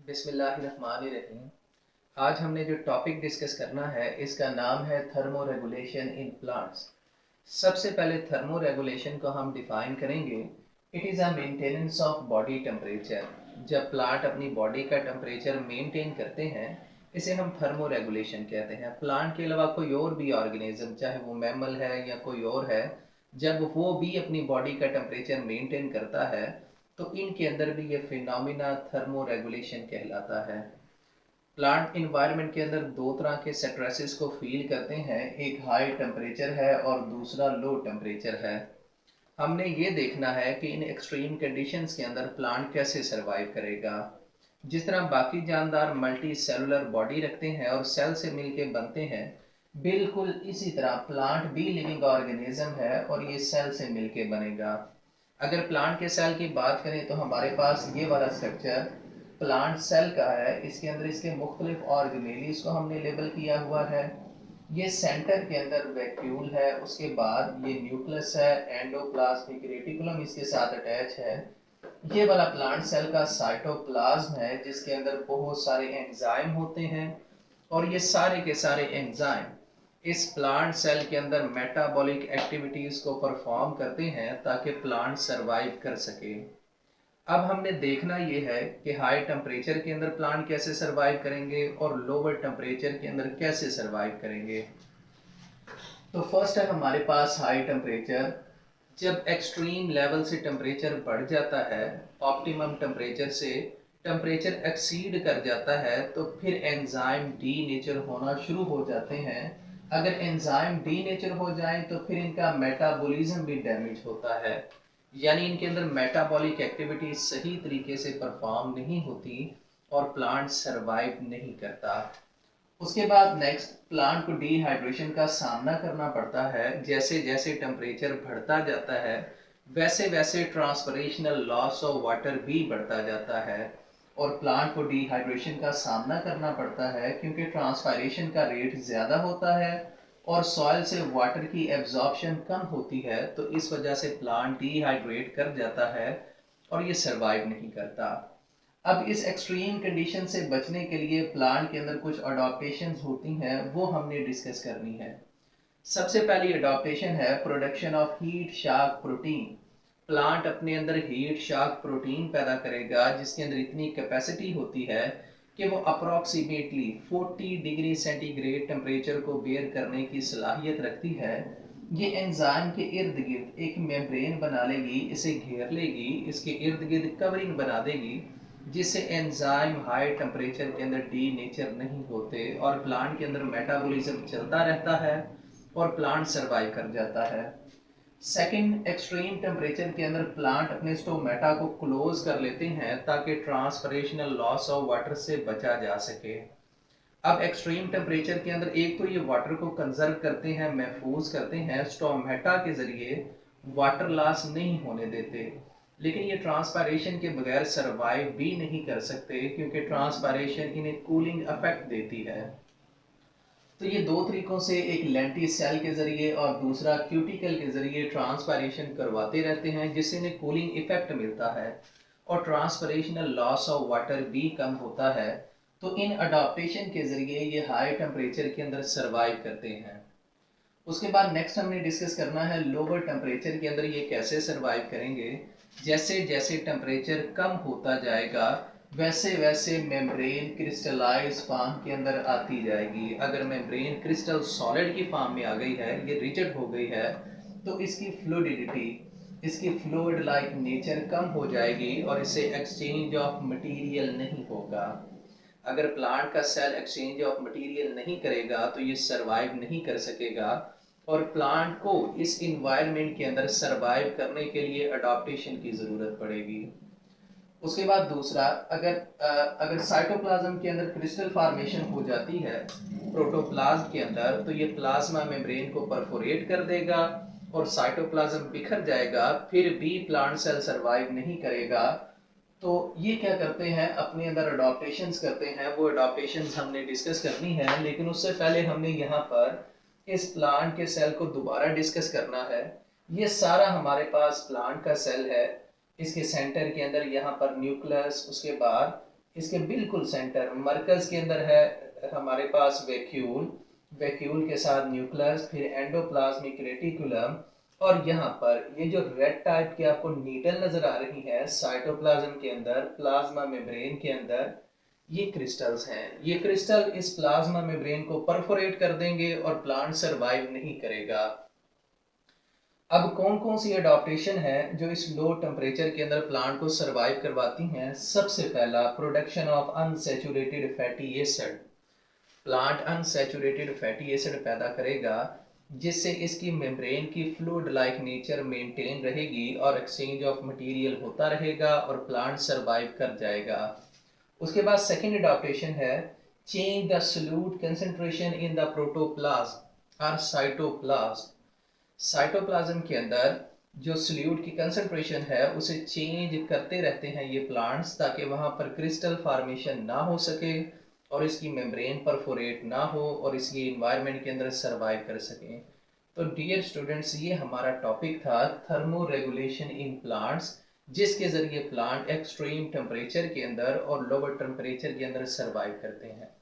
बिस्मिल्लाहिर्रहमानिर्रहीम। आज हमने जो टॉपिक डिस्कस करना है इसका नाम है थर्मो रेगुलेशन इन प्लांट्स। सबसे पहले थर्मो रेगुलेशन को हम डिफाइन करेंगे। It is a maintenance of body temperature. जब प्लांट अपनी बॉडी का टेम्परेचर मेंटेन करते हैं इसे हम थर्मो रेगुलेशन कहते हैं। प्लांट के अलावा कोई और भी ऑर्गेनिज्म, चाहे वो मैमल है या कोई और है, जब वो भी अपनी बॉडी का टेम्परेचर मेंटेन करता है तो इनके अंदर भी ये फिनोमिना थर्मो रेगुलेशन कहलाता है। प्लांट इन्वायरमेंट के अंदर दो तरह के स्ट्रेसेस को फील करते हैं, एक हाई टेम्परेचर है और दूसरा लो टेम्परेचर है। हमने ये देखना है कि इन एक्सट्रीम कंडीशंस के अंदर प्लांट कैसे सरवाइव करेगा। जिस तरह बाकी जानदार मल्टी सेलुलर बॉडी रखते हैं और सेल से मिलके बनते हैं, बिल्कुल इसी तरह प्लांट भी लिविंग ऑर्गेनिज्म है और ये सेल से मिलके बनेगा। अगर प्लांट के सेल की बात करें तो हमारे पास ये वाला स्ट्रक्चर प्लांट सेल का है। इसके अंदर इसके मुख्तलिफ ऑर्गेनेलीज को हमने लेबल किया हुआ है। ये सेंटर के अंदर वैक्यूल है, उसके बाद ये न्यूक्लियस है, एंडोप्लाज्मिक रेटिकुलम इसके साथ अटैच है। ये वाला प्लांट सेल का साइटोप्लाज्म है जिसके अंदर बहुत सारे एंजाइम होते हैं और ये सारे के सारे एंजाइम इस प्लांट सेल के अंदर मेटाबॉलिक एक्टिविटीज को परफॉर्म करते हैं ताकि प्लांट सरवाइव कर सके। अब हमने देखना ये है कि हाई टेम्परेचर के अंदर प्लांट कैसे सरवाइव करेंगे और लोअर टेम्परेचर के अंदर कैसे सरवाइव करेंगे। तो फर्स्ट है हमारे पास हाई टेम्परेचर। जब एक्सट्रीम लेवल से टेम्परेचर बढ़ जाता है, ऑप्टिमम टेम्परेचर से टेम्परेचर एक्सीड कर जाता है, तो फिर एंजाइम डी नेचर होना शुरू हो जाते हैं। अगर एंजाइम डी नेचर हो जाए तो फिर इनका मेटाबॉलिज्म भी डैमेज होता है, यानी इनके अंदर मेटाबॉलिक एक्टिविटी सही तरीके से परफॉर्म नहीं होती और प्लांट सरवाइव नहीं करता। उसके बाद नेक्स्ट प्लांट को डिहाइड्रेशन का सामना करना पड़ता है। जैसे जैसे टेम्परेचर बढ़ता जाता है वैसे वैसे ट्रांसपरेशनल लॉस ऑफ वाटर भी बढ़ता जाता है और प्लांट को डिहाइड्रेशन का सामना करना पड़ता है क्योंकि ट्रांसपायरेशन का रेट ज़्यादा होता है और सॉइल से वाटर की एब्जॉर्प्शन कम होती है, तो इस वजह से प्लांट डिहाइड्रेट कर जाता है और ये सरवाइव नहीं करता। अब इस एक्सट्रीम कंडीशन से बचने के लिए प्लांट के अंदर कुछ अडॉप्टेशंस होती हैं, वो हमने डिस्कस करनी है। सबसे पहली अडॉप्टेशन है production of heat shock protein. Plant अपने अंदर हीट शॉक प्रोटीन पैदा करेगा जिसके अंदर इतनी कैपेसिटी होती है कि वो अप्रॉक्सीमेटली 40 डिग्री सेंटीग्रेड टेम्परेचर को बेयर करने की सलाहियत रखती है। ये एंजाइम के इर्द गिर्द एक मेम्ब्रेन बना लेगी, इसे घेर लेगी, इसके इर्द गिर्द कवरिंग बना देगी जिससे एंजाइम हाई टेम्परेचर के अंदर डी नेचर नहीं होते और प्लांट के अंदर मेटाबॉलिज्म चलता रहता है और प्लांट सरवाइव कर जाता है। सेकंड, एक्सट्रीम टेम्परेचर के अंदर प्लांट अपने स्टोमेटा को क्लोज कर लेते हैं ताकि ट्रांसपरेशनल लॉस ऑफ वाटर से बचा जा सके। अब एक्सट्रीम टेम्परेचर के अंदर एक तो ये वाटर को कंजर्व करते हैं, महफूज करते हैं, स्टोमेटा के जरिए वाटर लॉस नहीं होने देते, लेकिन ये ट्रांसपायरेशन के बगैर सरवाइव भी नहीं कर सकते क्योंकि ट्रांसपायरेशन इन्हें कूलिंग इफेक्ट देती है। तो ये दो तरीकों से, एक लेंटिस सेल के जरिए और दूसरा क्यूटिकल के जरिए ट्रांसपायरेशन करवाते रहते हैं जिससे इन्हें कूलिंग इफेक्ट मिलता है और ट्रांसपरेशनल लॉस ऑफ वाटर भी कम होता है। तो इन अडॉप्टेशन के जरिए ये हाई टेम्परेचर के अंदर सरवाइव करते हैं। उसके बाद नेक्स्ट हमने डिस्कस करना है लोअर टेम्परेचर के अंदर ये कैसे सरवाइव करेंगे। जैसे जैसे टेम्परेचर कम होता जाएगा वैसे वैसे मेम्ब्रेन क्रिस्टलाइज फॉर्म के अंदर आती जाएगी। अगर मेम्ब्रेन क्रिस्टल सॉलिड की फॉर्म में आ गई है, ये रिजिड हो गई है, तो इसकी फ्लूइडिटी, इसकी फ्लूइड लाइक नेचर कम हो जाएगी और इससे एक्सचेंज ऑफ मटेरियल नहीं होगा। अगर प्लांट का सेल एक्सचेंज ऑफ मटेरियल नहीं करेगा तो ये सरवाइव नहीं कर सकेगा और प्लांट को इस इन्वायरमेंट के अंदर सरवाइव करने के लिए अडॉप्टेशन की ज़रूरत पड़ेगी। उसके बाद दूसरा, अगर साइटोप्लाज्म के अंदर क्रिस्टल फॉर्मेशन हो जाती है प्रोटोप्लाज्म के अंदर, तो ये प्लाज्मा मेम्ब्रेन को परफोरेट कर देगा और साइटोप्लाज्म बिखर जाएगा, फिर भी प्लांट सेल सरवाइव नहीं करेगा। तो ये क्या करते हैं, अपने अंदर अडॉप्टेशंस करते हैं। वो अडॉप्टेशंस हमने डिस्कस करनी है, लेकिन उससे पहले हमने यहाँ पर इस प्लांट के सेल को दोबारा डिस्कस करना है। ये सारा हमारे पास प्लांट का सेल है। इसके सेंटर के अंदर यहाँ पर न्यूक्लियस, उसके बाद इसके बिल्कुल सेंटर मरकज के अंदर है हमारे पास वैक्यूल, वैक्यूल के साथ न्यूक्लियस, फिर एंडोप्लाज्मिक रेटिकुलम, और यहाँ पर ये जो रेड टाइप की आपको नीडल नजर आ रही है साइटोप्लाज्म के अंदर, प्लाज्मा मेम्ब्रेन के अंदर, ये क्रिस्टल्स हैं। ये क्रिस्टल इस प्लाज्मा मेम्ब्रेन को परफोरेट कर देंगे और प्लांट सरवाइव नहीं करेगा। अब कौन कौन सी अडॉप्टेशन है जो इस लो टेम्परेचर के अंदर प्लांट को सरवाइव करवाती हैं? सबसे पहला, production of unsaturated fatty acid. Plant unsaturated fatty acid पैदा करेगा जिससे इसकी मेम्ब्रेन की फ्लूइड लाइक नेचर मेंटेन रहेगी और एक्सचेंज ऑफ मटेरियल होता रहेगा और प्लांट सरवाइव कर जाएगा। उसके बाद सेकेंड अडॉप्टेशन है change the solute concentration in the protoplasm और साइटोप्लाज्म। साइटोप्लाज्म के अंदर जो सोल्यूट की कंसंट्रेशन है उसे चेंज करते रहते हैं ये प्लांट्स, ताकि वहां पर क्रिस्टल फॉर्मेशन ना हो सके और इसकी मेम्ब्रेन परफोरेट ना हो और इसकी इन्वायरमेंट के अंदर सरवाइव कर सकें। तो डियर स्टूडेंट्स, ये हमारा टॉपिक था थर्मो रेगुलेशन इन प्लांट्स, जिसके ज़रिए प्लांट एक्सट्रीम टेम्परेचर के अंदर और लोअर टेम्परेचर के अंदर सरवाइव करते हैं।